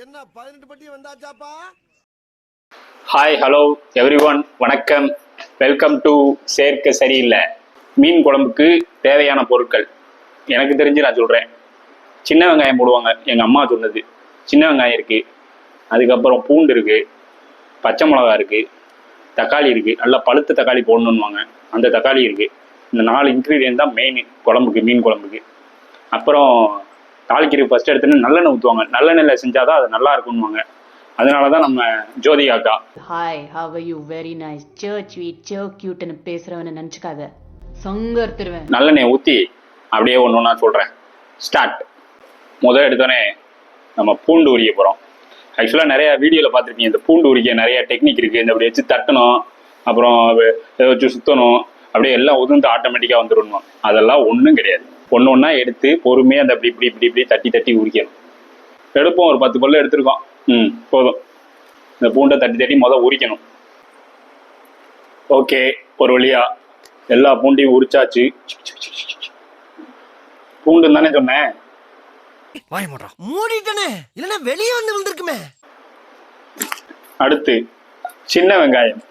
என்ன 18 பட்டி வந்தாச்சாப்பா? Hi hello everyone, வணக்கம். வெல்கம் டு சேர்க்க சரியில்லை. மீன் குழம்புக்கு தேவையான பொருட்கள் எனக்கு தெரிஞ்சு நான் சொல்கிறேன். சின்ன வெங்காயம் போடுவாங்க, எங்கள் அம்மா சொன்னது. சின்ன வெங்காயம் இருக்குது, அதுக்கப்புறம் பூண்டு இருக்குது, பச்சை மிளகா இருக்குது, தக்காளி இருக்குது. நல்லா பழுத்த தக்காளி போடணுன்னுவாங்க, அந்த தக்காளி இருக்குது. இந்த 4 இன்க்ரீடியன்ட் தான் மெயின் குழம்புக்கு, மீன் குழம்புக்கு. அப்புறம் தாளிக்கிறதுக்கு ஃபஸ்ட் எடுத்துன்னு நல்லெண்ணெய் ஊற்றுவாங்க. நல்லெண்ணெயில் செஞ்சால் தான் அது நல்லா இருக்கும்னுவாங்க. அதனால தான் நம்ம ஜோதி அக்கா hi, how are you? Very nice, so கியூட்னு பேசுறவனை நினச்சிக்காத, சங்கர் திருவேன். நல்லெண்ணெய் ஊற்றி அப்படியே ஒன்று ஒன்றா சொல்கிறேன். ஸ்டார்ட். முதல் எடுத்தோடனே நம்ம பூண்டு உரிக்க போகிறோம். ஆக்சுவலாக நிறையா வீடியோவில் பார்த்துருக்கீங்க, இந்த பூண்டு உரிக்க நிறைய டெக்னிக் இருக்குது. இந்த அப்படி வச்சு தட்டணும், அப்புறம் இதை வச்சு சுற்றணும், அப்படியே எல்லாம் உதிர்ந்து ஆட்டோமேட்டிக்காக வந்துடணும். அதெல்லாம் ஒன்றும் கிடையாது. ஒன்று ஒன்றா எடுத்து பொறுமையாக அந்த அப்படி இப்படி இப்படி இப்படி தட்டி தட்டி உரிக்கணும். எடுப்போம், ஒரு 10 பல்லு எடுத்துருக்கோம். போதும். இந்த பூண்டை தட்டி தட்டி முதல் உரிக்கணும். ஓகே, ஒரு வழியா எல்லா பூண்டையும் உரிச்சாச்சு. பூண்டு தானே சொன்னேன், மூடிட்டனே, இல்லனா வெளியே வந்து விழுந்திருக்குமே. அடுத்து சின்ன வெங்காயம்.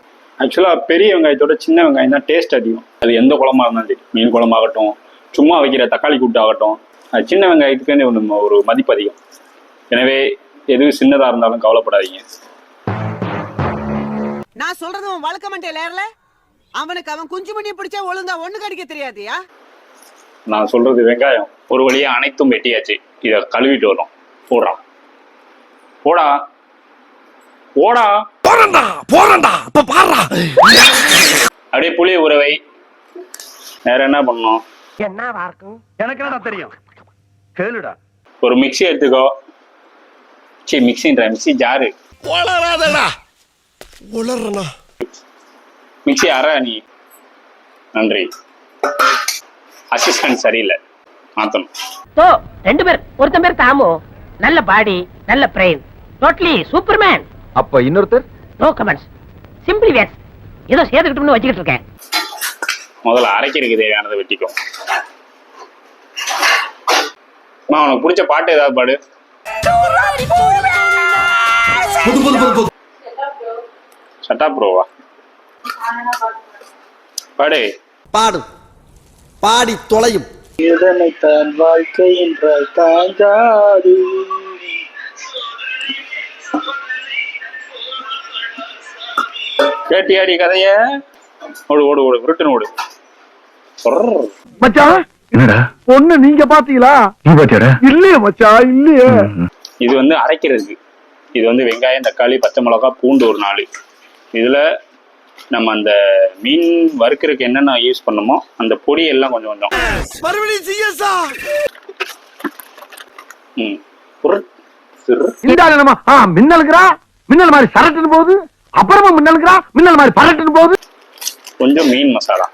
ஆக்சுவலாக பெரிய வெங்காயத்தோட சின்ன வெங்காயம் தான் டேஸ்ட் அதிகம். அது எந்த குழம்பா இருந்தாலும் சரி, மீன் குழம்பாகட்டும், சும்மா வைக்கிற தக்காளி கூட்டு ஆகட்டும், அது சின்ன வெங்காயத்துக்கு ஒரு மதிப்பு அதிகம். எனவே எது சின்னதாக இருந்தாலும் கவலைப்படாதீங்க. நான் சொல்றது அவன் வழக்க மாட்டேன். அவனுக்கு அவன் குஞ்சு மணியை பிடிச்சா ஒழுங்கா ஒண்ணு கடிக்க தெரியாதியா? நான் சொல்றது வெங்காயம் ஒரு வழியா அனைத்தும் வெட்டியாச்சு. இதை கழுவிட்டு வரும். போடா போடா போடா போறண்டா அப்ப பாறா. அப்படியே புளி உறவை. வேற என்ன பண்ணணும்? என்னவா இருக்கும்? எனக்கு என்னடா தெரியும், கேளுடா. ஒரு மிக்ஸி எடுத்துக்கோ. சரி, மிக்ஸி ஜாரு. உளறாதடா, உளறனா. மிக்ஸி அரை நீ. நன்றி. அசிஸ்டன்ட் சரியில்லை, மாத்தணும். ரெண்டு பேர், ஒருத்தன் பேர் தாமு, நல்ல பாடி, நல்ல பிரெயின், டோட்டலி சூப்பர்மேன். அப்ப இன்னொருத்தர் நோ கமெண்ட்ஸ், சிம்பிளி வேஸ். ஏதோ சேர்த்துக்கிட்டோம்னு வச்சுக்கிட்டு இருக்கேன். முதல்ல அரைக்கிறதுக்கு தேவையானதை வெட்டிக்கும். உனக்கு பிடிச்ச பாட்டு ஏதாவது பாடு. சட்டா ப்ரோவா? பாடு பாடு, பாடி தொலையும். இதனைத்தான் வாழ்க்கை என்றால் தாங்காது. கேட்டியாடி கதைய? ஓடு ஓடு ஓடு, விருட்டுன்னு ஓடு. மச்சான், என்னடா பொண்ணு நீங்க பாத்தீங்களா? நீ பாத்தியாடா? இல்லையே மச்சான், இல்லையே. இது வந்து அரைக்கிறதுக்கு. இது வந்து வெங்காயம், தக்காளி, பச்சை மிளகா, பூண்டு ஒரு 4. இதுல நம்ம அந்த மீன் வறுக்கிறதுக்கு என்னென்ன யூஸ் பண்ணமோ அந்த பொடி எல்லாம் கொஞ்சம் கொஞ்சம். மின்னல் மாதிரி சரட்டுன்னு போகுது, அப்புறமா மின்னல் மாதிரி பரட்டுன்னு போகுது. கொஞ்சம் மீன் மசாலா,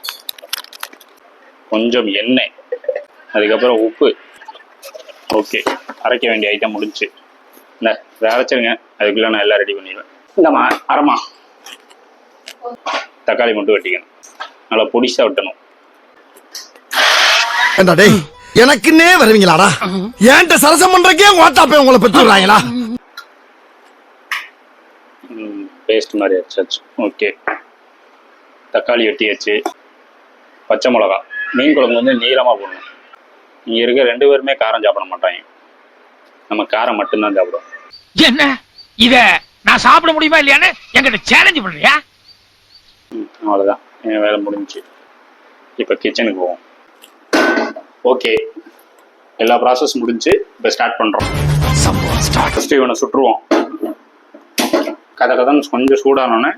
கொஞ்சம் எண்ணெய், அதுக்கப்புறம் உப்பு. ஓகே, அரைக்க வேண்டிய ஐட்டம் முடிஞ்சு. இந்த அரைச்சிருங்க, அதுக்குள்ள நான் எல்லாம் ரெடி பண்ணிடுவேன். இந்தம்மா அரைமா. தக்காளி மட்டும் வெட்டிக்கணும், நல்லா பொடிசா வெட்டணும். எனக்குன்னே வருவீங்களாடா? ஏன்ட்ட சரசம் பண்றக்கே ஓட்டாப்பே உங்களை பெற்றுறாங்களா? பேஸ்ட் மாதிரி அரைச்சாச்சு. ஓகே, தக்காளி வெட்டியாச்சு. பச்சை மிளகா. மீன் குழம்பு வந்து நீளமாக போடணும். இங்கே இருக்க 2 பேருமே காரம் சாப்பிட மாட்டாங்க, நம்ம காரம் மட்டும்தான் சாப்பிடுவோம். என்ன இத நான் சாப்பிட முடியுமா இல்லையான்னு என்கிட்ட சேலஞ்ச் பண்றியா? அவ்வளோதான், என் வேலை முடிஞ்சு. இப்போ கிச்சனுக்கு போவோம். ஓகே, எல்லா ப்ராசஸ் முடிஞ்சு. இப்போ ஸ்டார்ட் பண்ணுறோம். ஃபஸ்ட்டு இவனை சுட்டுருவோம். கதன்னு கொஞ்சம் சூடானோன்னே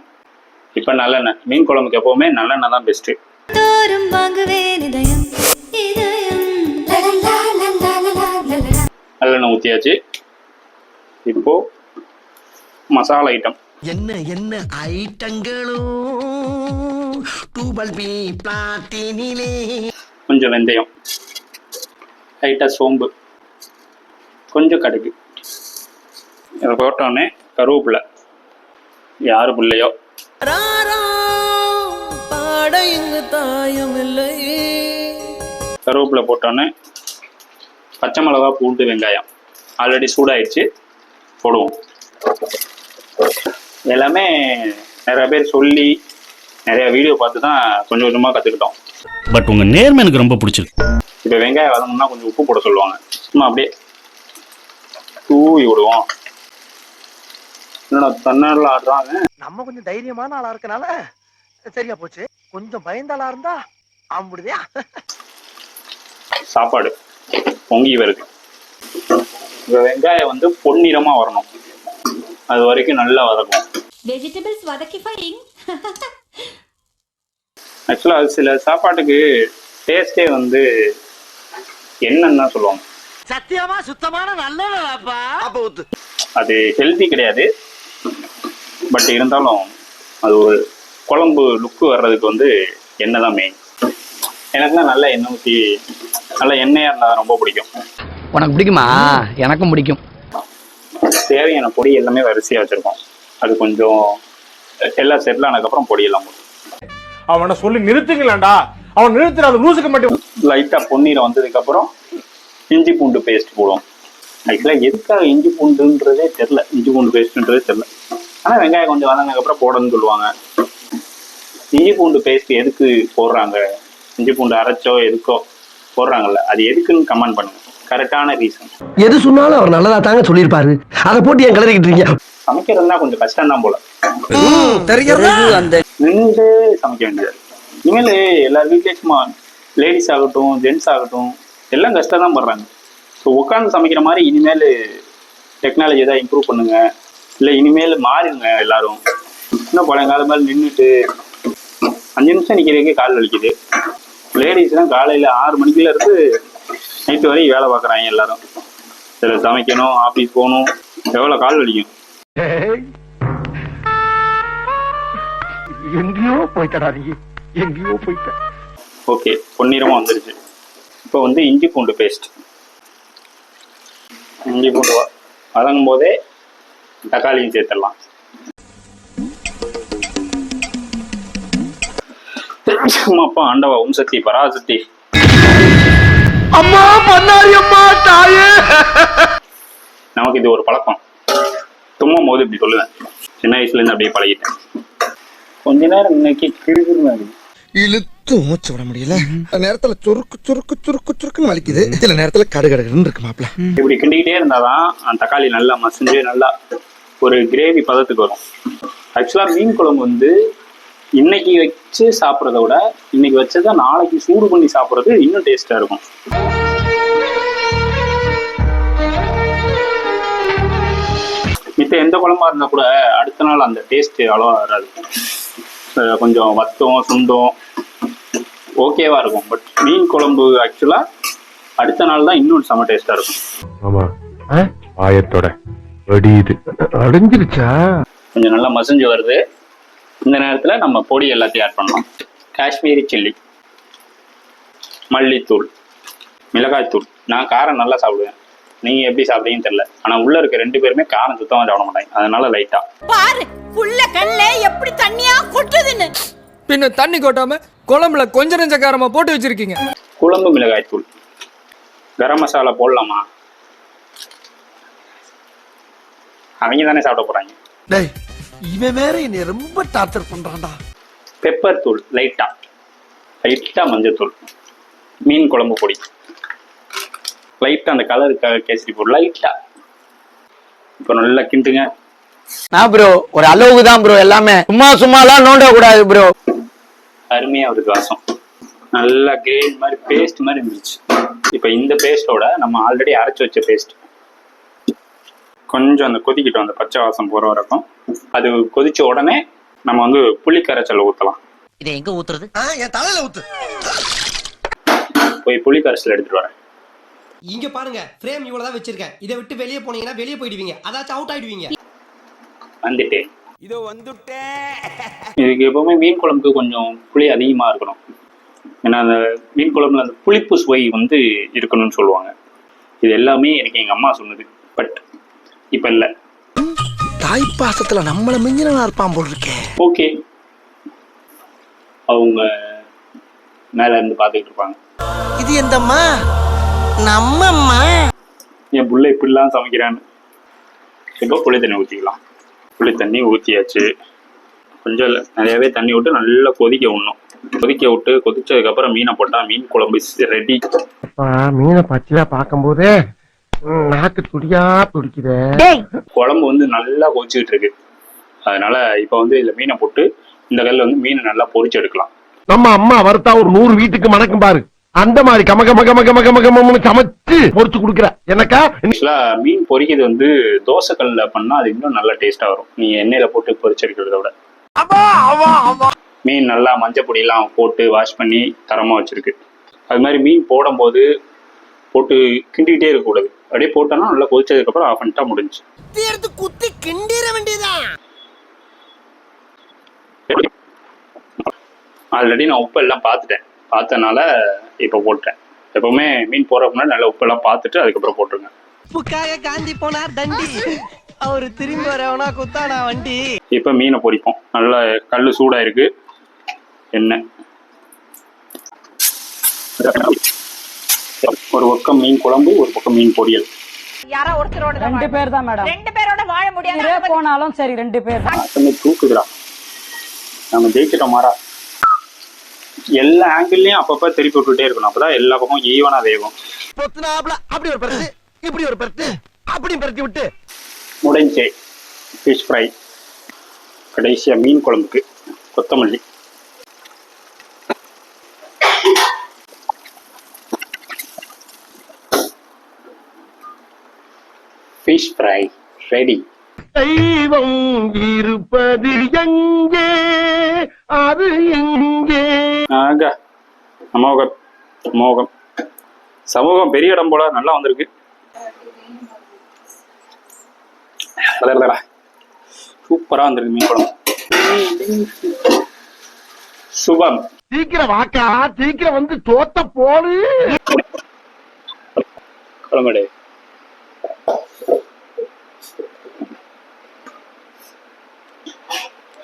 இப்போ நல்லெண்ணெய். மீன் குழம்புக்கு எப்போவுமே நல்லெண்ணெய் தான் பெஸ்ட்டு. நல்லெண்ணெய் ஊற்றியாச்சு. இப்போ மசாலா ஐட்டம். என்ன என்ன ஐட்டங்களும் கொஞ்சம் வெந்தயம், லைட்டாக சோம்பு, கொஞ்சம் கடுகு. இதை போட்டோன்னே கருவேப்பிலை. யாரு பிள்ளையோ கருவேப்பிலை போட்டோன்னே பச்சை மிளகா, பூண்டு, வெங்காயம் ஆல்ரெடி சூடாயிடுச்சு, போடுவோம். எல்லாமே நிறைய பேர் சொல்லி நிறைய வீடியோ பார்த்து தான் கொஞ்சம் கொஞ்சமாக கற்றுக்கிட்டோம். பட் உங்க நேர்மை எனக்கு ரொம்ப பிடிச்சிருக்கு. இப்போ வெங்காயம் வதங்கணும்னா கொஞ்சம் உப்பு போட சொல்லுவாங்க. சும்மா அப்படியே தூவி விடுவோம். என்னடா தன்னால ஆடுறாங்க. நம்ம கொஞ்சம் தைரியமான ஆளா இருக்கனால சரியா போச்சு. கொஞ்சம் பயந்த ஆளா இருந்தா ஆம்பிடுதியா. சாப்பாடு பொங்கி வருது. இப்போ வெங்காயம் வந்து பொன்னிறமாக வரணும். அது வரைக்கும் நல்லா வதக்கும். வெஜிடபிள்ஸ் வதக்கிஃபைங். ஆக்சுவலாக அது சில சாப்பாட்டுக்கு டேஸ்டே வந்து என்னன்னு தான் சொல்லுவாங்க. சத்தியமா சுத்தமான நல்லதாப்பா. அது ஹெல்த்தி கிடையாது. பட் இருந்தாலும் அது ஒரு குழம்பு லுக்கு வர்றதுக்கு வந்து எண்ணெய் தான் மெயின். எனக்குலாம் நல்ல எண்ணெய் ஊற்றி நல்ல எண்ணெயாக இருந்தால் ரொம்ப பிடிக்கும். உனக்கு பிடிக்குமா? எனக்கும் பிடிக்கும். தேவையான பொடி எல்லாமே வரிசையாக வச்சுருக்கோம். அது கொஞ்சம் எல்லாம் செட்டில் ஆனதுக்கப்புறம் பொடியெல்லாம் போடும். அவனை சொல்லி நிறுத்துங்களேன்டா. அவன் நிறுத்துறாத லூசுக்கு மட்டும். லைட்டாக பொன்னீரை வந்ததுக்கப்புறம் இஞ்சி பூண்டு பேஸ்ட் போடுவோம். ஆக்சுவலாக எதுக்காக இஞ்சி பூண்டுன்றதே தெரில. இஞ்சி பூண்டு பேஸ்ட்ன்றதே தெரில. ஆனால் வெங்காயம் கொஞ்சம் வதங்கினதுக்கப்புறம் போடணும்னு சொல்லுவாங்க. இஞ்சி பூண்டு பேஸ்ட் எதுக்கு போடுறாங்க, இஞ்சி பூண்டு அரைச்சோ எதுக்கோ போடுறாங்கல்ல, அது எதுக்குன்னு கமெண்ட் பண்ணுங்க. கரெக்டான ரீசன். எது சொன்னாலும் அவர் நல்லதா தாங்க சொல்லியிருப்பாரு. அதை போட்டு ஏன் கிளறிக்கிட்டு இருக்கீங்க? சமைக்கிறதுனா கொஞ்சம் கஷ்டம் தான் போல. அந்த நின்று சமைக்க வேண்டியது. இனிமேல் எல்லார் வீட்லேயும் சும்மா லேடிஸ் ஆகட்டும் ஜென்ட்ஸ் ஆகட்டும் எல்லாம் கஷ்டம் தான் படுறாங்க. ஸோ உட்காந்து சமைக்கிற மாதிரி இனிமேல் டெக்னாலஜி எதாவது இம்ப்ரூவ் பண்ணுங்க. இல்லை இனிமேல் மாறிடுங்க எல்லாரும். இன்னும் பழங்காலம் மேலே நின்றுட்டு 5 நிமிஷம் நிற்கிறதுக்கே கால் வலிக்குது. லேடிஸ்லாம் காலையில் 6 மணிக்குள்ள இருந்து நைட்டு வரைக்கும் வேலை பார்க்குறாங்க எல்லாரும். இதில் சமைக்கணும், ஆஃபீஸ் போகணும், எவ்வளோ கால் வலிக்கும். எங்கேயோ போயிட்டடா நீ, எங்கேயோ போயிட்ட. ஓகே, பொன்னிறமாக வந்துருச்சு. இப்போ வந்து இஞ்சி பூண்டு பேஸ்ட். இஞ்சி பூண்டு வதங்கும் போதே தக்காளியும் சேர்த்துடலாம். அப்பா ஆண்டவா ஓம் சக்தி பராசக்தி. அம்மா பண்ணாரி அம்மா தாயே. நமக்கு இது ஒரு பழக்கம். தும்மும் போது இப்படி சொல்லுவேன். சின்ன வயசுலேருந்து அப்படியே பழகிட்டேன். கொஞ்ச நேரம் இன்னைக்கு கிழிஞ்சிருந்தாங்க. இழுத்து மூச்சு விட முடியல. நேரத்துல சுருக்கு சுருக்கு சுருக்கு சுருக்குன்னு வலிக்குது. சில நேரத்துல கடுகடுன்னு இருக்கு மாப்பிள்ள. இப்படி கிண்டிக்கிட்டே இருந்தாதான் அந்த தக்காளி நல்லா மசிஞ்சு நல்லா ஒரு கிரேவி பதத்துக்கு வரும். ஆக்சுவலாக மீன் குழம்பு வந்து இன்னைக்கு வச்சு சாப்பிட்றத விட இன்னைக்கு வச்சதை நாளைக்கு சூடு பண்ணி சாப்பிட்றது இன்னும் டேஸ்டா இருக்கும். மித்த எந்த குழம்பா இருந்தா கூட அடுத்த நாள் அந்த டேஸ்ட் அவ்வளோவா வராது. கொஞ்சம் வத்தம் சுண்டம் ஓகேவா இருக்கும். பட் மீன் குழம்பு ஆக்சுவலா அடுத்த நாள் தான் இன்னும் செம டேஸ்டா இருக்கும். ஆமா ஆயத்தோட வெடியுது. அடைஞ்சிருச்சா? கொஞ்சம் நல்லா மசிஞ்சு வருது. இந்த நேரத்துல நம்ம பொடி எல்லாத்தையும் ஆட் பண்ணலாம். காஷ்மீரி சில்லி, மல்லித்தூள், மிளகாய்த்தூள். நான் காரம் நல்லா சாப்பிடுவேன். நீங்க எப்படி சாப்பிடுறீங்கன்னு தெரியல. ஆனா உள்ள இருக்க 2 பேருமே காரம் சுத்தமா சாப்பிட மாட்டாங்க. அதனால லைட்டா பாரு புள்ள கல்ல எப்படி தண்ணியா கொட்டுதுன்னு. பின்ன தண்ணி கொட்டாம குழம்புல கொஞ்சம் நெஞ்ச காரமா போட்டு வச்சிருக்கீங்க. குழம்பு மிளகாய்த்தூள். கரம் மசாலா போடலாமா? அவங்க தானே சாப்பிட போறாங்க. டேய் இவன் வேற என்னை ரொம்ப டார்ச்சர் பண்றான்டா. பெப்பர் தூள் லைட்டா, லைட்டா மஞ்சள், மீன் குழம்பு பொடி, லைட்டா அந்த கலருக்காக கேசரி பொடி லைட்டா. இப்போ நல்லா கிண்டுங்க. நான் ப்ரோ ஒரு அளவுக்கு தான் ப்ரோ. எல்லாமே சும்மாலாம் நோண்ட கூடாது ப்ரோ. அருமையா வருது வாசம். நல்லா கிரேவி மாதிரி பேஸ்ட் மாதிரி இருந்துச்சு. இப்போ இந்த பேஸ்டோட நம்ம ஆல்ரெடி அரைச்சி வச்ச பேஸ்ட் கொஞ்சம் அந்த கொதிக்கிட்டோம். அந்த பச்சை வாசம் போற வரைக்கும் அது கொதிச்ச உடனே நம்ம வந்து புளி கரைச்சல் ஊற்றலாம். இதை எங்க ஊத்துறது? என் தலையில ஊத்து. போய் புளி கரைச்சல் எடுத்துட்டு வரேன். இங்க பாருங்க ஃப்ரேம் இவ்வளவுதான் வச்சிருக்கேன். இதை விட்டு வெளியே போனீங்கன்னா வெளியே போயிடுவீங்க. அதாச்சும் அவுட் ஆயிடுவீங்க. வந்துட்டேன். இதோ வந்துட்டேன். இதுக்கு எப்பவுமே மீன் குழம்புக்கு கொஞ்சம் புளி அதிகமாக இருக்கணும். ஏன்னா அந்த மீன் குழம்புல அந்த புளிப்பு சுவை வந்து இருக்கணும்னு சொல்லுவாங்க. இது எல்லாமே எனக்கு எங்கள் அம்மா சொன்னது. பட் இப்போ இல்லை. தாய்ப்பாசத்துல நம்மள மிஞ்சினா இருப்பான் போல் இருக்கேன். ஓகே, அவங்க மேல இருந்து பார்த்துக்கிட்டு இருப்பாங்க. இது எந்தம்மா? நம்மம்மா. என் புள்ள இப்படிலாம் சமைக்கிறான்னு. இப்போ புளி தண்ணி ஊற்றிக்கலாம். புளி தண்ணி ஊற்றியாச்சு. கொஞ்சம் நிறையாவே தண்ணி விட்டு நல்லா கொதிக்க விடணும். கொதிக்க விட்டு கொதிச்சதுக்கப்புறம் மீனை போட்டால் மீன் குழம்பு ரெடி. மீனை பச்சையா பார்க்கும்போதே நாக்கு துடியா துடிக்குதே. குழம்பு வந்து நல்லா கொதிச்சுக்கிட்டு இருக்கு. அதனால இப்போ வந்து இதில் மீனை போட்டு இந்த கல்ல வந்து மீனை நல்லா பொரிச்சு எடுக்கலாம். நம்ம அம்மா வறுத்தா ஒரு 100 வீட்டுக்கு மணக்கும் பாரு. அந்த மாதிரி கம கம கம கம கம கம சமைச்சு பொரிச்சு குடுக்குற எனக்கா. ஆக்சுவலா மீன் பொரிக்கிறது வந்து தோசை கல்ல பண்ணா அது இன்னும் நல்லா டேஸ்டா வரும், நீ எண்ணெயில போட்டு பொரிச்செடுக்கிறத விட. மீன் நல்லா மஞ்சள் பொடி எல்லாம் போட்டு வாஷ் பண்ணி தரமா வச்சிருக்கு. அது மாதிரி மீன் போடும் போது போட்டு கிண்டிகிட்டே இருக்க கூடாது. அப்படியே போட்டோம்னா நல்லா கொதிச்சதுக்கு அப்புறம் ஆஃப் பண்ணிட்டா முடிஞ்சு. குத்தி கிண்டிர வேண்டியதான். ஆல்ரெடி நான் உப்பு எல்லாம் பார்த்தனால இப்போ போட்டேன். எப்பவுமே மீன் போடுறதுக்கு முன்னாடி நல்லா உப்பு எல்லாம் பார்த்துட்டு அதுக்கப்புறம் போட்டுருங்க. உப்புக்காக காந்தி போனார் தண்டி, அவரு திரும்பி வரவனா குத்தாடா வண்டி. இப்போ மீனை பொரிப்போம். நல்லா கல் சூடா இருக்கு. எண்ணெய் ஒரு பக்கம் மீன் குழம்பு, ஒரு பக்கம் மீன் பொரியல். யாரா ஒருத்தரோட 2 பேர் தான் மேடம். 2 பேரோட வாழ முடியாது. போனாலும் சரி 2 பேர் தான். தூக்குதுடா, நம்ம ஜெயிச்சிட்டோம் மாறா. எல்லா ஆங்கிள்லயும் அப்பப்ப திருப்பி விட்டுட்டே இருக்கணும். அப்பதான் எல்லா பக்கமும் ஈவனா வேகும். அப்படி ஒரு பருத்து, இப்படி ஒரு பருத்து, அப்படி பருத்தி விட்டு முடிஞ்சே ஃபிஷ் ஃப்ரை. கடைசியா மீன் குழம்புக்கு கொத்தமல்லி. Fish fry ready. தெய்வம் இருப்பது எங்கே, அது எங்கே. ஆக அமோகம் அமோகம். சமூகம் பெரிய இடம் போல நல்லா வந்திருக்கு. சூப்பரா வந்திருக்கு மீன் குழம்பு. சுபம் சீக்கிரம் வாக்கா, சீக்கிரம் வந்து தோத்த போடு. குழம்பு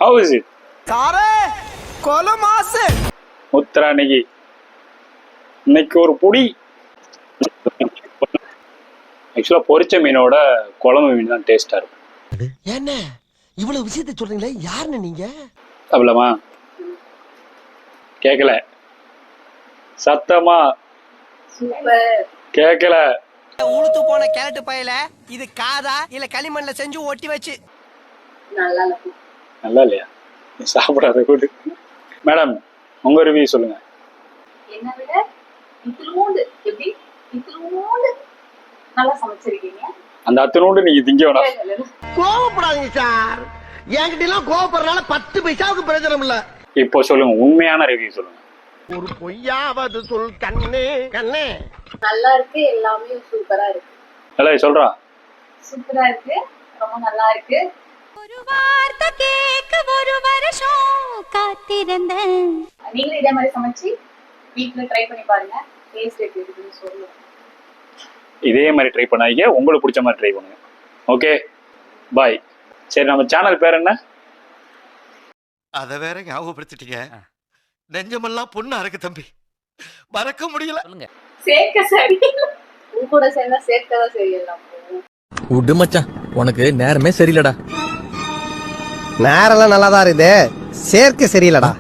How is it? சாரே கொலமாசு முத்ரா இன்னைக்கு ஒரு புடி. ஆக்சுவலா பொரிச்ச மீனோட குழம்பு மீன் தான் டேஸ்டா இருக்கும். என்ன இவ்வளவு விஷயத்தை சொல்றீங்களே, யாருன்னு நீங்க? அவ்வளவா கேக்கல, சத்தமா கேக்கல. உளுத்து போன கேரட்டு பையில இது காதா இல்ல களிமண்ல செஞ்சு ஒட்டி வச்சு. நல்லா இல்லையா? சாப்பிடாத கூட்டு. மேடம் உங்க ரிவ்யூ சொல்லுங்க. என்ன விட இத்துலூண்டு எப்படி இத்துலூண்டு நல்லா சமைச்சிருக்கீங்க. அந்த அத்தனோடு நீங்க திங்க வேணாம். கோவப்படாதீங்க சார், என்கிட்ட எல்லாம் கோவப்படுறதுனால 10 பைசாவுக்கு பிரயோஜனம் இல்ல. இப்போ சொல்லுங்க, உண்மையான ரிவ்யூ சொல்லுங்க. ஒரு பொய்யாவது சொல் கண்ணே கண்ணே. நல்லா இருக்கு, எல்லாமே சூப்பரா இருக்கு. நல்லா சொல்றா. சூப்பரா இருக்கு, ரொம்ப நல்லா இருக்கு. ஒரு வார்த்தை கேட்க ஒரு வருஷம் காத்திருந்தேன். நீங்களும் இதே மாதிரி சமைச்சு வீட்ல ட்ரை பண்ணி பாருங்க, டேஸ்ட் எப்படி இருக்குன்னு சொல்லுங்க. இதே மாதிரி ட்ரை பண்ணாதீங்க, உங்களுக்கு பிடிச்ச மாதிரி ட்ரை பண்ணுங்க. Okay bye. சரி, நம்ம சேனல் பேர் என்ன? அத வேற ஞாபகப்படுத்திட்டீங்க. நெஞ்சமெல்லாம் பொண்ணா இருக்கு தம்பி, மறக்க முடியல. சேர்க்க சரி, உன் கூட சேர்ந்தா சேர்க்கதான் சரியெல்லாம். விடு மச்சான், உனக்கு நேரமே சரியில்லடா. நேரெல்லாம் நல்லாதான் இருக்குது, சேர்க்க சரியில்லடா.